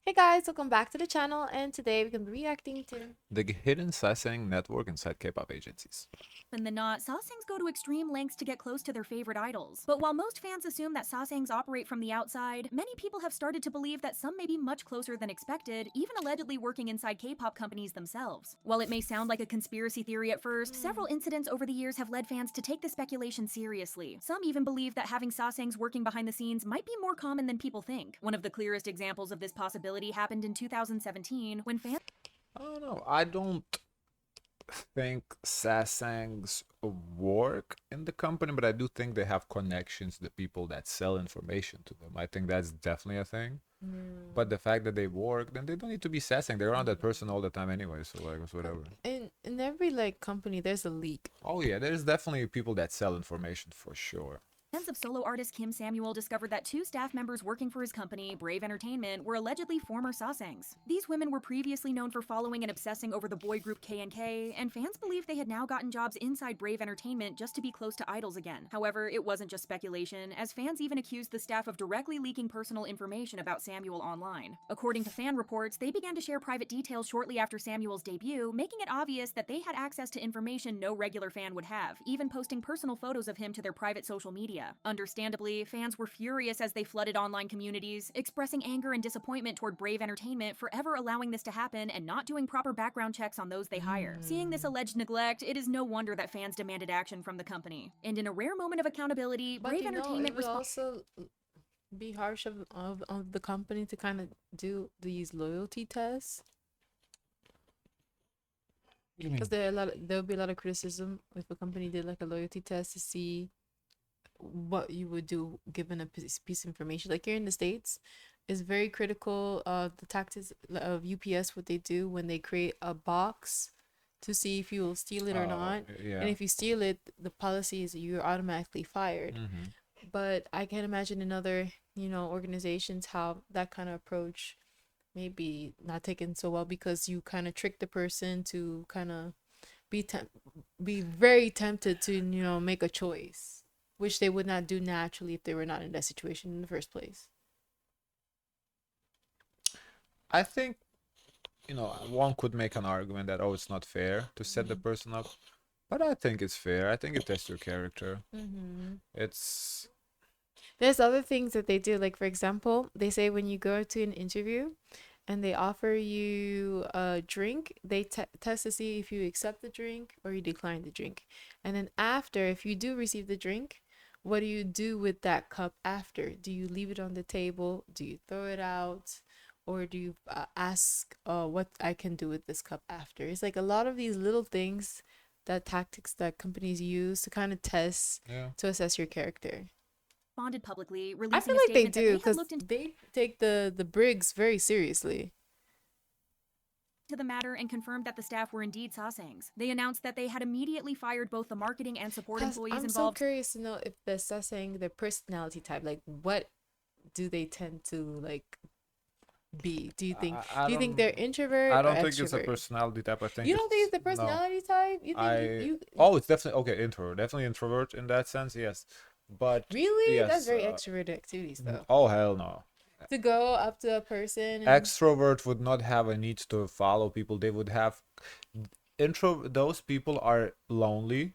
Hey guys, welcome back to the channel, and today we're gonna be reacting to The hidden Sasaeng network inside K-pop agencies. Than not, Sasaengs go to extreme lengths to get close to their favorite idols. But while most fans assume that Sasaengs operate from the outside, many people have started to believe that some may be much closer than expected, even allegedly working inside K-pop companies themselves. While it may sound like a conspiracy theory at first, several incidents over the years have led fans to take the speculation seriously. Some even believe that having Sasaengs working behind the scenes might be more common than people think. One of the clearest examples of this possibility happened in 2017 when fans I don't know. I don't think Sasaeng's work in the company, but I do think they have connections to the people that sell information to them. I think that's definitely a thing. But the fact that they work, then they don't need to be Sasaeng. They're around that person all the time anyway, so like it's whatever. in every company there's a leak. Oh yeah, there's definitely people that sell information for sure. Fans of solo artist Kim Samuel discovered that two staff members working for his company, Brave Entertainment, were allegedly former Sasaengs. These women were previously known for following and obsessing over the boy group K&K, and fans believed they had now gotten jobs inside Brave Entertainment just to be close to idols again. However, it wasn't just speculation, as fans even accused the staff of directly leaking personal information about Samuel online. According to fan reports, they began to share private details shortly after Samuel's debut, making it obvious that they had access to information no regular fan would have, even posting personal photos of him to their private social media. Understandably, fans were furious as they flooded online communities, expressing anger and disappointment toward Brave Entertainment for ever allowing this to happen and not doing proper background checks on those they hire. Seeing this alleged neglect, it is no wonder that fans demanded action from the company. And in a rare moment of accountability, But Brave you know, Entertainment it would responded. also be harsh of the company to kind of do these loyalty tests, What do you because mean? there'll be a lot of criticism if a company did like a loyalty test to see what you would do given a piece of information. Like here in the States, is very critical of the tactics of UPS, what they do when they create a box to see if you will steal it or Oh not. And yeah. if you steal it, the policy is you're automatically fired. Mm-hmm. But I can imagine in other, organizations how that kind of approach may be not taken so well, because you kind of trick the person to kind of be be very tempted to, make a choice, which they would not do naturally if they were not in that situation in the first place. I think one could make an argument that it's not fair to set the person up, but I think it's fair. I think it tests your character. Mm-hmm. It's There's other things that they do. Like, for example, they say when you go to an interview and they offer you a drink, they test to see if you accept the drink or you decline the drink. And then after, if you do receive the drink, what do you do with that cup after? Do you leave it on the table? Do you throw it out? Or do you ask what I can do with this cup after? It's like a lot of these little things, that tactics that companies use to kind of test, yeah. to assess your character. Responded publicly, I releasing feel a like they statement that do, they had because looked into they take the Briggs very seriously. the matter and confirmed that the staff were indeed Sasaengs. They announced that they had immediately fired both the marketing and support Cause employees I'm so involved. curious to know if they're saying their personality type, like what do they tend to be? Do you think I, I do you think don't they're I introvert or don't think it's a extrovert? personality type. I think You don't think it's it's the no. personality type? You think I you it's definitely okay, introvert. Definitely introvert in that sense, yes. But really? That's yes, very extroverted activities though. oh hell no. To go up to a person and Extrovert would not have a need to follow people. They would have those people are lonely.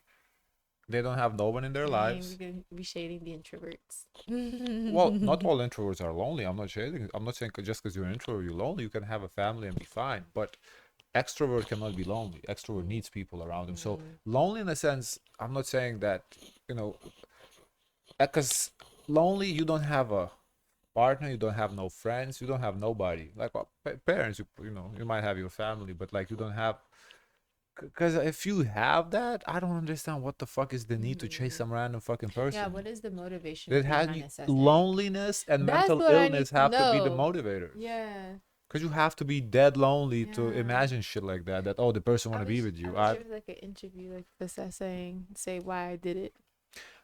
They don't have no one in their dang, we're lives. gonna be shading the introverts. Well, not all introverts are lonely. I'm not saying. I'm not saying just because you're an introvert you're lonely. You can have a family and be fine. But extrovert cannot be lonely. Extrovert needs people around him. So lonely in a sense, I'm not saying that you know, because lonely you don't have a partner, you don't have no friends, you don't have nobody. Like parents, you might have your family, but like you don't have. Because if you have that, I don't understand what the fuck is the need to chase some random fucking Yeah, person. what is the motivation It has behind assessing? loneliness and That's mental what I need illness to have to be the know. motivators. Yeah. Because you have to be dead lonely to Yeah. imagine shit like that. That the person want to be with I you. wish there was like an interview like this, saying say why I did it.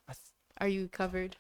I Are you covered?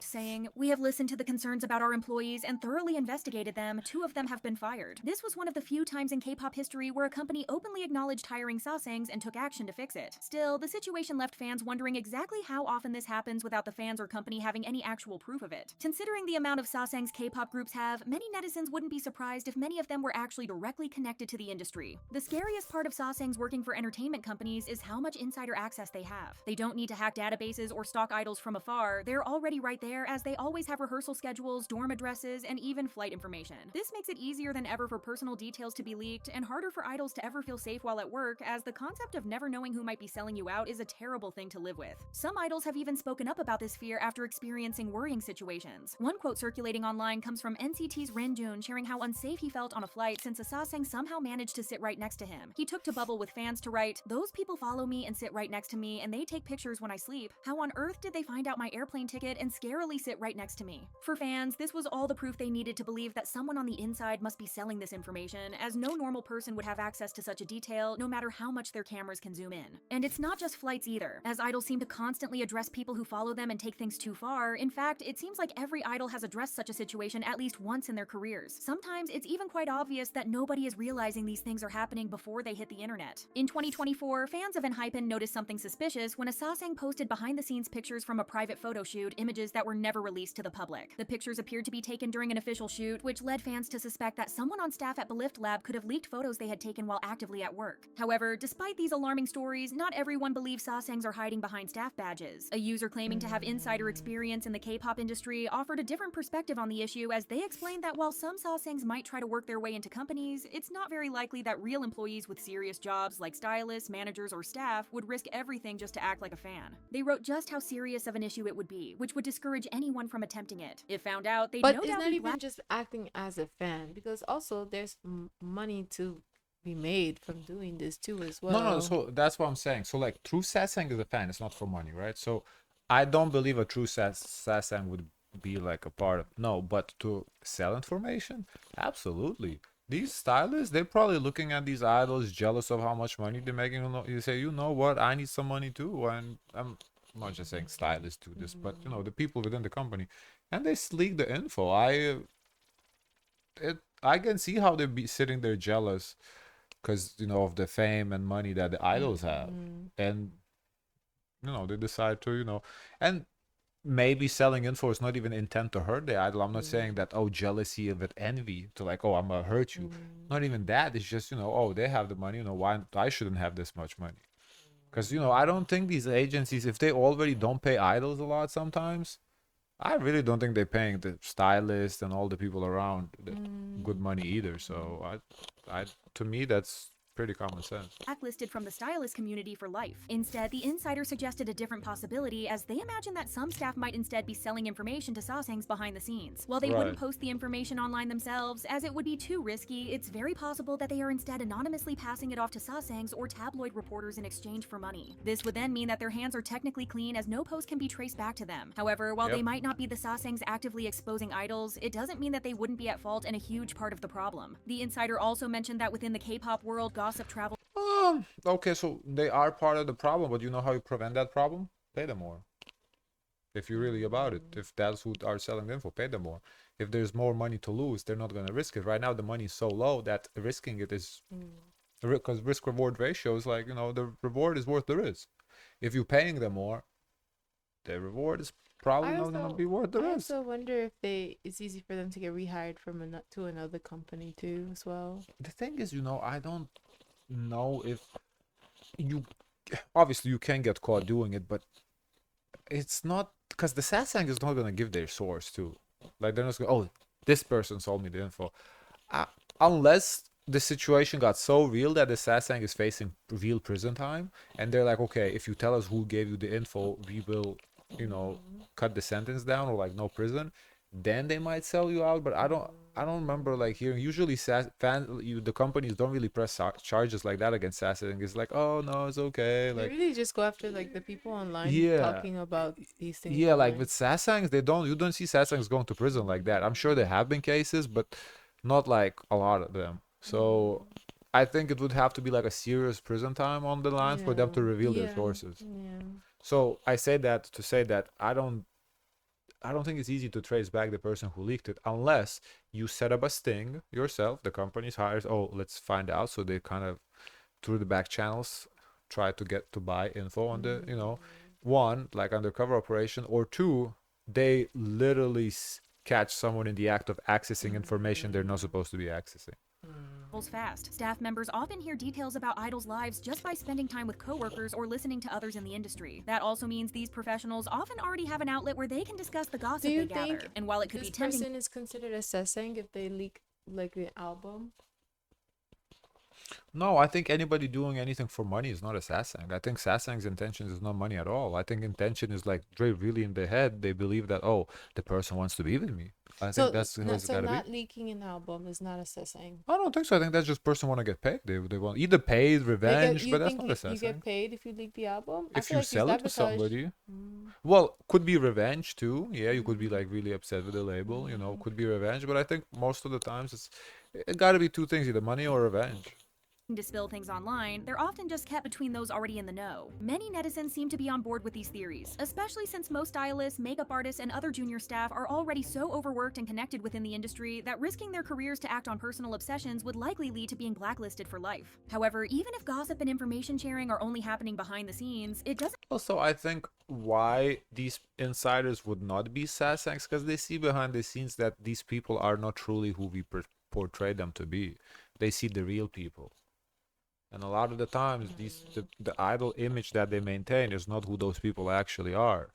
saying, "We have listened to the concerns about our employees and thoroughly investigated them. 2 of them have been fired." This was one of the few times in K-pop history where a company openly acknowledged hiring Sasaengs and took action to fix it. Still, the situation left fans wondering exactly how often this happens without the fans or company having any actual proof of it. Considering the amount of Sasaeng's K-pop groups have, many netizens wouldn't be surprised if many of them were actually directly connected to the industry. The scariest part of Sasaeng's working for entertainment companies is how much insider access they have. They don't need to hack databases or stalk idols from afar. They're already right there, as they always have rehearsal schedules, dorm addresses, and even flight information. This makes it easier than ever for personal details to be leaked and harder for idols to ever feel safe while at work, as the concept of never knowing who might be selling you out is a terrible thing to live with. Some idols have even spoken up about this fear after experiencing worrying situations. One quote circulating online comes from NCT's Rin Jun, sharing how unsafe he felt on a flight since Sasaeng somehow managed to sit right next to him. He took to Bubble with fans to write, "Those people follow me and sit right next to me, and they take pictures when I sleep. How on earth did they find out my airplane ticket and scarily sit right next to me?" For fans, this was all the proof they needed to believe that someone on the inside must be selling this information, as no normal person would have access to such a detail, no matter how much their cameras can zoom in. And it's not just flights either, as idols seem to constantly address people who follow them and take things too far. In fact, it seems like every idol has addressed such a situation at least once in their careers. Sometimes it's even quite obvious that nobody is realizing these things are happening before they hit the internet. In 2024, fans of ENHYPEN noticed something suspicious when a Sasaeng posted behind-the-scenes pictures from a private photo shoot, images that were never released to the public. The pictures appeared to be taken during an official shoot, which led fans to suspect that someone on staff at Belift Lab could have leaked photos they had taken while actively at work. However, despite these alarming stories, not everyone believes Sasaengs are hiding behind staff badges. A user claiming to have insider experience in the K-pop industry offered a different perspective on the issue, as they explained that while some Sasaengs might try to work their way into companies, it's not very likely that real employees with serious jobs like stylists, managers, or staff would risk everything just to act like a fan. They wrote just how serious of an issue it would be, which would discourage anyone from attempting it. If found out, they'd But no it's doubt not be even just acting as a fan, because also there's money to be made from doing this too as No, no. well. So that's what I'm saying. So like, true Sasaeng is a fan. It's not for money, right? So I don't believe a true Sasaeng would be like a part of. No, but to sell information, absolutely. These stylists, they're probably looking at these idols, jealous of how much money they're making. You say, you know what? I need some money too. And I'm not just saying stylists do this, but the people within the company, and they leak the info. I can see how they'd be sitting there jealous because of the fame and money that the idols have, and they decide to and maybe selling info is not even intent to hurt the idol. I'm not saying that, oh, jealousy of it, envy, to like, oh, I'm gonna hurt you. Not even that. It's just oh, they have the money, why I shouldn't have this much money? Because I don't think these agencies, if they already don't pay idols a lot sometimes, I really don't think they're paying the stylist and all the people around the good money either. So to me, that's pretty common sense. Blacklisted from the stylist community for life. Instead, the insider suggested a different possibility, as they imagined that some staff might instead be selling information to Sasaengs behind the scenes. While they wouldn't Right. post the information online themselves, as it would be too risky, it's very possible that they are instead anonymously passing it off to Sasaengs or tabloid reporters in exchange for money. This would then mean that their hands are technically clean, as no post can be traced back to them. However, while they Yep. might not be the Sasaengs actively exposing idols, it doesn't mean that they wouldn't be at fault and a huge part of the problem. The insider also mentioned that within the K-pop world, gossip travels. Okay, so they are part of the problem, but you know how you prevent that problem? Pay them more. If you're really about it, if that's who are selling the info, pay them more. If there's more money to lose, they're not gonna risk it. Right now, the money is so low that risking it is, because risk reward ratio is like, the reward is worth the risk. If you're paying them more, the reward is probably not gonna be worth the I risk. also wonder if it's easy for them to get rehired from to another company too as well. The thing is, I don't know if you obviously you can get caught doing it, but it's not, because the Sasaeng is not gonna give their source too. Like, they're not gonna, oh, this person sold me the info, uh, unless the situation got so real that the Sasaeng is facing real prison time, and they're like, okay, if you tell us who gave you the info, we will, cut the sentence down, or like no prison. Then they might sell you out. But I don't remember like hearing. Usually, the companies don't really press charges like that against Sasaeng. It's like, oh no, it's okay. They Like, really just go after like the people online yeah, talking about these things yeah, like online. with Sasaengs, you don't see Sasaengs going to prison like that. I'm sure there have been cases, but not like a lot of them. So I think it would have to be like a serious prison time on the line for them to reveal their sources. Yeah. So I say that to say that I don't think it's easy to trace back the person who leaked it unless you set up a sting yourself. The company's hires, oh, let's find out. So they kind of through the back channels try to get to buy info on the, one, like undercover operation, or two, they literally catch someone in the act of accessing information they're not supposed to be accessing. Fast. Staff members often hear details about idols' lives just by spending time with coworkers or listening to others in the industry. That also means these professionals often already have an outlet where they can discuss the gossip Do you they gather. think And while it could be this tempting, person is considered a Sasaeng if they leak like the album? No, I think anybody doing anything for money is not a Sasaeng. I think Sasaeng's intention is not money at all. I think intention is like they're really in their head. They believe that, oh, the person wants to be with me. I So think that's how it's so gotta not be. leaking an album is not a Sasaeng. I don't think so. I think that's just person want to get paid. They want either paid, They revenge, you but that's think not a you get Sasaeng. paid if you leak the album? I If feel you like you sell it to sabotage. somebody, Mm. well, could be revenge too. Yeah, you could be like really upset with the label, could be revenge. But I think most of the times it gotta be two things, either money or revenge. to spill things online, they're often just kept between those already in the know. Many netizens seem to be on board with these theories, especially since most stylists, makeup artists, and other junior staff are already so overworked and connected within the industry that risking their careers to act on personal obsessions would likely lead to being blacklisted for life. However, even if gossip and information sharing are only happening behind the scenes, it doesn't Also, I think why these insiders would not be Sasaengs because they see behind the scenes that these people are not truly who we portray them to be. They see the real people. And a lot of the times, the idol image that they maintain is not who those people actually are.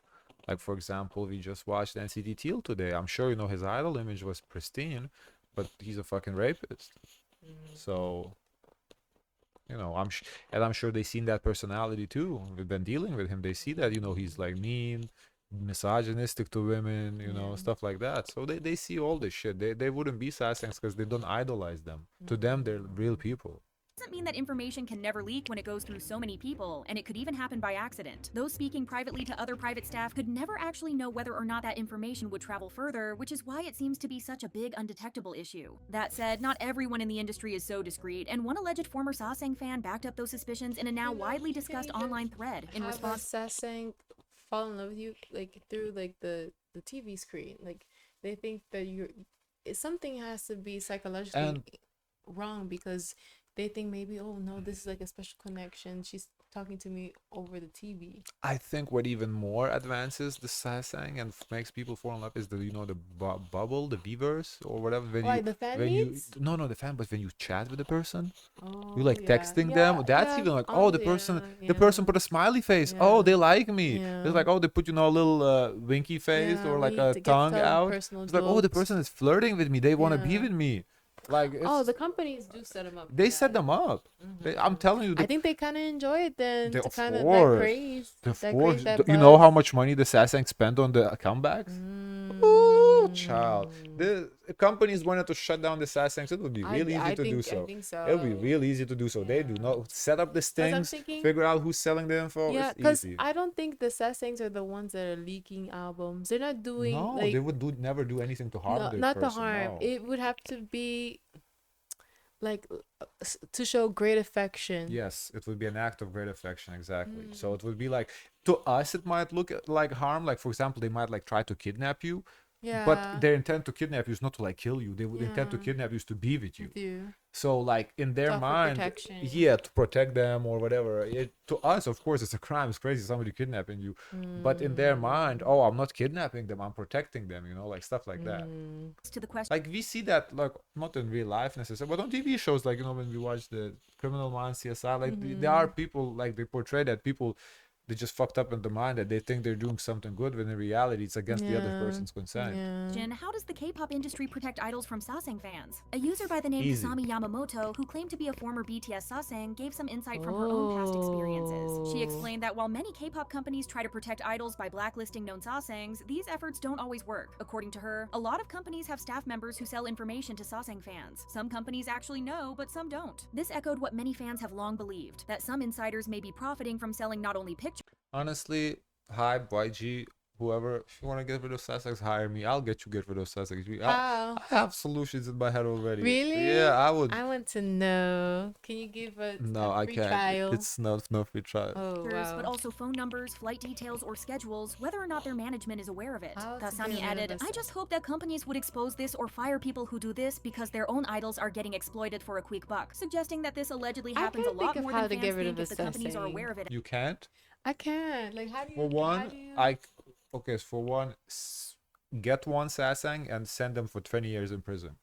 Like, for example, we just watched NCT Teal today. I'm sure you know his idol image was pristine, but he's a fucking rapist. So, I'm sure they seen that personality too. We've been dealing with him. They see that, he's like mean, misogynistic to women, stuff like that. So they see all this shit. They wouldn't be Sasaengs because they don't idolize them. To them, they're real people. doesn't mean that information can never leak when it goes through so many people, and it could even happen by accident. Those speaking privately to other private staff could never actually know whether or not that information would travel further, which is why it seems to be such a big undetectable issue. That said, not everyone in the industry is so discreet, and one alleged former Sasaeng fan backed up those suspicions in a now widely discussed online thread. In response, Sasaeng fall in love with you like through like the TV screen. Like they think that something has to be psychologically wrong because they think maybe, oh no, this is like a special connection. She's talking to me over the TV. I think what even more advances the Sasaeng and makes people fall in love is the bubble, the beavers or whatever. The fan meets? No, the fan, but when you chat with the person, Oh, you like yeah. texting Yeah, them. That's yeah. even like, Oh, the yeah, person put a smiley face. Oh, Yeah. they like me. Yeah. It's like, oh, they put a little winky face Yeah, or like we a to get tongue some out. personal It's like, oh, the jokes. person is flirting with me. They want to be Yeah. with me. Like, Oh, the companies do set them up. they set them up. I'm telling you, I think they kind of enjoy it then. They- To of kind of that course. craze. of that course, craze, that you know buzz. how much money the Sasaeng spent on the comebacks? Ooh, child. The companies wanted to shut down the Sasaengs. It would be real easy to do so. I think so. It would be real easy to do so. They do not set up the stings, thinking- figure out who's selling the info. Yeah, It's because easy. I don't think the Sasaengs are the ones that are leaking albums. They're not doing No, like they would never do anything to harm the not person. the harm. No. It would have to be like to show great affection. Yes, it would be an act of great affection, exactly. So it would be like, to us, it might look like harm. Like, for example, they might like try to kidnap you. Yeah. But their intent to kidnap you is not to like kill you. They would intend to Yeah. kidnap you is to be with you. do. So like in their To offer mind, protection. yeah, to protect them or whatever. To us, of course, it's a crime. It's crazy somebody kidnapping you. But in their mind, oh, I'm not kidnapping them. I'm protecting them. Like stuff like that. to the question Like we see that like not in real life necessarily, but on TV shows, like when we watch the Criminal Minds, CSI, like there are people like they portray that people they just fucked up in the mind that they think they're doing something good when in reality it's against the other Yeah. person's consent. Yeah. how does the K-pop industry protect idols from Sasaeng fans? A user by the name Easy. Kasami Yamamoto, who claimed to be a former BTS Sasaeng, gave some insight from her own past experiences. She Oh. explained that while many K-pop companies try to protect idols by blacklisting known Sasaengs, these efforts don't always work. According to her, a lot of companies have staff members who sell information to Sasaeng fans. Some companies actually know, but some don't. This echoed what many fans have long believed, that some insiders may be profiting from selling not only pictures Honestly, Hype, YG, Whoever, if you want to get rid of Sasaengs, hire me. I'll get rid of Sasaengs. How? I have solutions in my head already. Really? Yeah, I would. I want to know. Can you give us a No, I free can't. trial? It's not no free trial. Oh, But wow. also phone numbers, flight details, or schedules, whether or not their management is aware of it. How to Kasami get rid of added, a I just hope that companies would expose this or fire people who do this because their own idols are getting exploited for a quick buck, suggesting that this allegedly I happens a can't think lot of more how than to fans get rid think of a if the companies are Sasaeng. aware of it. You can't. I can't. Like, how do For you? How one, do you? okay, for one, get one Sasaeng and send them for 20 years in prison.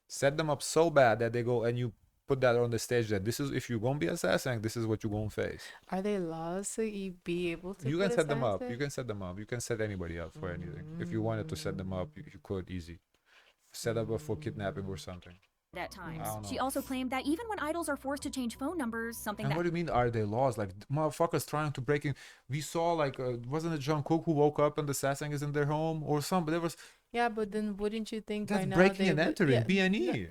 Set them up so bad that they go and you put that on the stage that this is, if you're gonna be a Sasaeng, this is what you're gonna face. Are they laws so you be able to You put can a set them up. You Sasaeng? can set them up. You can set anybody up for anything. If you wanted to set them up, you could easy. Set up for kidnapping or something. At times. I don't She know. also claimed that even when idols are forced to change phone numbers, something And that what do you mean, are they laws? Like, motherfuckers trying to break in. We saw, like, wasn't it Jungkook who woke up and the Sasaeng is in their home or something? There was, Yeah, but then wouldn't you think that's by now breaking they and would? entering, Yeah, B&E.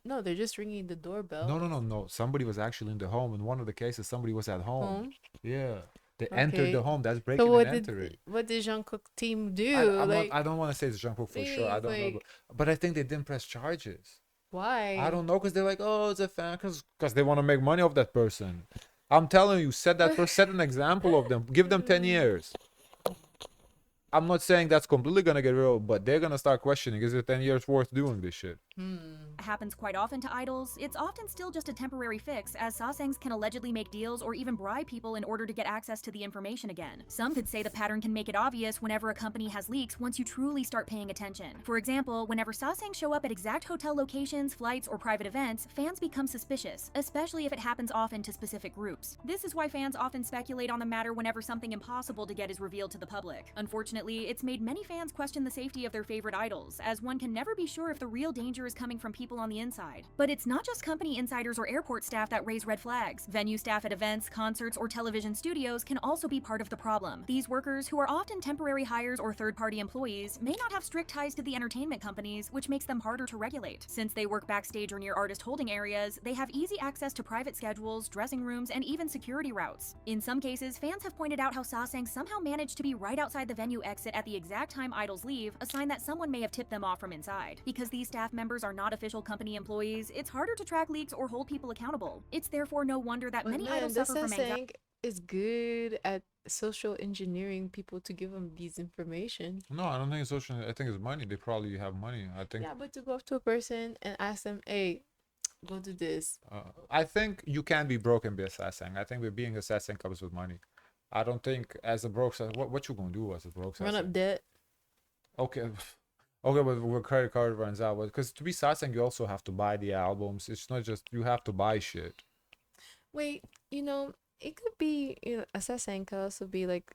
no, they're just ringing the doorbell. No. Somebody was actually in the home. In one of the cases, somebody was at home. Home. Yeah. They entered the Okay. home. That's So breaking and what entering. did Jungkook team do? I'm not, Like, I don't want to say it's Jungkook for sure. I please, don't know. like, But I think they didn't press charges. why? I don't know, because they're like, oh, it's a fan, because they want to make money off that person. I'm telling you, set that person, set an example of them. Give them 10 years. I'm not saying that's completely gonna get real, but they're gonna start questioning: is it 10 years worth doing this shit? happens quite often to idols, it's often still just a temporary fix, as Sasaengs can allegedly make deals or even bribe people in order to get access to the information again. Some could say the pattern can make it obvious whenever a company has leaks once you truly start paying attention. For example, whenever Sasaengs show up at exact hotel locations, flights, or private events, fans become suspicious, especially if it happens often to specific groups. This is why fans often speculate on the matter whenever something impossible to get is revealed to the public. Unfortunately, it's made many fans question the safety of their favorite idols, as one can never be sure if the real danger is coming from people on the inside. But it's not just company insiders or airport staff that raise red flags. Venue staff at events, concerts, or television studios can also be part of the problem. These workers, who are often temporary hires or third-party employees, may not have strict ties to the entertainment companies, which makes them harder to regulate. Since they work backstage or near artist holding areas, they have easy access to private schedules, dressing rooms, and even security routes. In some cases, fans have pointed out how Sasaeng somehow managed to be right outside the venue exit at the exact time idols leave, a sign that someone may have tipped them off from inside. Because these staff members are not official company employees, it's harder to track leaks or hold people accountable. It's therefore no wonder that But many man, idols this suffer from anxiety. Sasaeng is good at social engineering people to give them these information. No, I don't think it's social. I think it's money. They probably have money. I think. Yeah, but to go up to a person and ask them, "Hey, go do this." I think you can be broke and be a Sasaeng. I think being a Sasaeng comes with money. I don't think as a broke Sasaeng, what you gonna do as a broke Run Sasaeng? up debt. Okay, okay, but when credit card runs out, because to be Sasaeng, you also have to buy the albums. It's not just you have to buy shit. Wait, it could be, a Sasaeng could also be like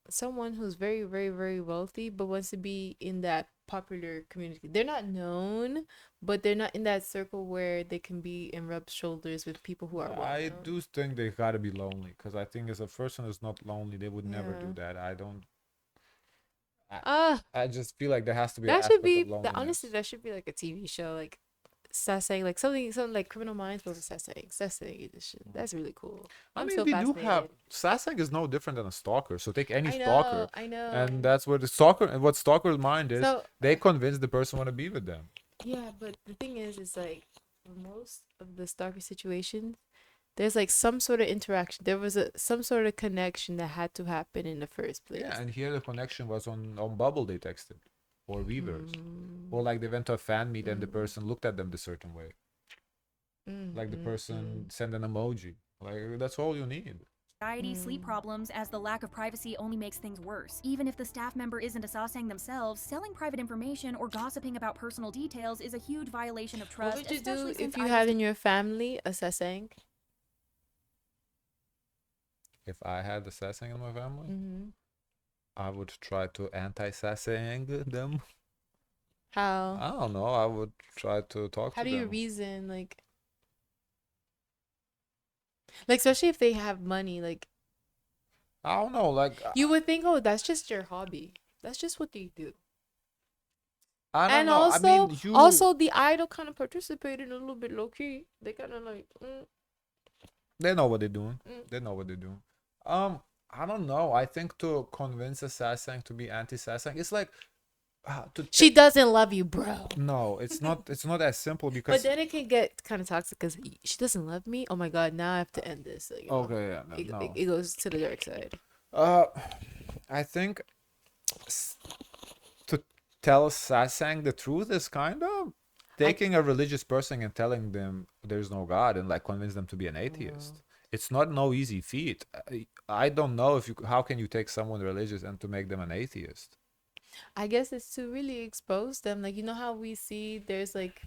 someone who's very, very, very wealthy, but wants to be in that popular community. They're not known, but they're not in that circle where they can be and rub shoulders with people who are well I known. do think they gotta be lonely, because I think as a person who's not lonely, they would never do Yeah. that. I don't. Ah, I just feel like there has to be an that should aspect be of that. Honestly, loneliness. that should be like a TV show, like Sasaeng, like something like Criminal Minds, but with Sasaeng edition. That's really cool. I I'm mean, so we do have fascinated. Sasaeng is no different than a stalker. So take any I stalker, know, I know. and that's what the stalker and what stalker's mind is. So They convince the person want to be with them. yeah, but the thing is like for most of the stalker situations, there's like some sort of interaction. There was some sort of connection that had to happen in the first place. Yeah, and here the connection was on Bubble. They texted, or Weavers, or like they went to a fan meet and the person looked at them the certain way, like the person sent an emoji. Like that's all you need. Anxiety, sleep problems, as the lack of privacy only makes things worse. Even if the staff member isn't a Sasaeng themselves, selling private information or gossiping about personal details is a huge violation of trust. What would you do especially if since you idols had in your family a Sasaeng? If I had the Sasaeng in my family, Mm-hmm. I would try to anti-Sasaeng them. How? I don't know. I would try to talk How to do you them. reason like especially if they have money, like I don't know. Like you would think, oh, that's just your hobby. That's just what they do. I don't And know. I also, mean, you. also the idol kind of participated a little bit low key. They kind of like, They know what they're doing. Mm. They know what they're doing. I don't know. I think to convince a Sasaeng to be anti-Sasaeng, it's like to She doesn't love you, bro. no, it's not. It's not as simple But because then it can get kind of toxic because she doesn't love me. Oh my god, now I have to end this. Like, okay, yeah, it, it, no. it goes to the dark side. Uh, I think s- to tell Sasaeng the truth is kind of I taking a religious person and telling them there's no God and like convince them to be an atheist. It's not no easy feat. I don't know if you how can you take someone religious and to make them an atheist. I guess it's to really expose them. Like, you know how we see there's like,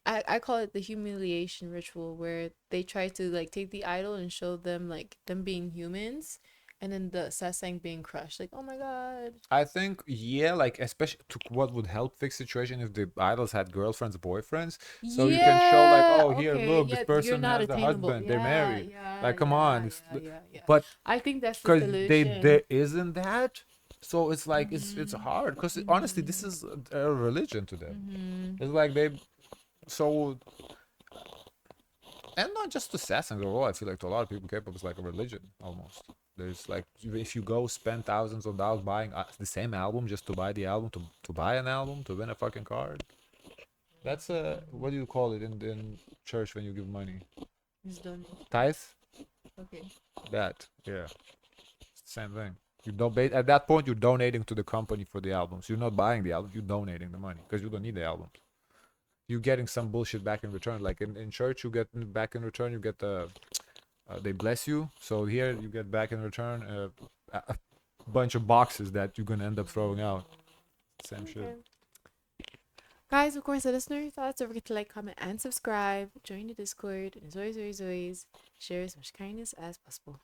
I call it the humiliation ritual where they try to like take the idol and show them like them being humans and then the Sasang being crushed. Like, oh my god. I think yeah, like especially to what would help fix situation if the idols had girlfriends, boyfriends, so you can show like, Yeah. oh here, Okay. look, this Yeah, you're person not has a attainable. husband, they're Yeah. married. Yeah. Like come Yeah. on, Yeah. Yeah. Yeah. but I think that's the because solution. there isn't that, so it's like it's Mm-hmm. hard because honestly this is a religion to them. Mm-hmm. It's like they so and not just to Sassans overall. I feel like to a lot of people, K-pop is like a religion almost. There's like if you go spend thousands of dollars buying the same album just to buy the album to buy an album to win a fucking card. That's a what do you call it in church when you give money? It's done. Tithe. Okay. That yeah, it's the same thing. You don't at that point you're donating to the company for the albums. You're not buying the album. You're donating the money because you don't need the albums. You're getting some bullshit back in return. Like in church, you get back in return. You get the they bless you. So here you get back in return a bunch of boxes that you're gonna end up throwing out. Same shit. Okay. Guys, of course, let us know your thoughts. Don't forget to like, comment, and subscribe. Join the Discord. And as always, share as much kindness as possible.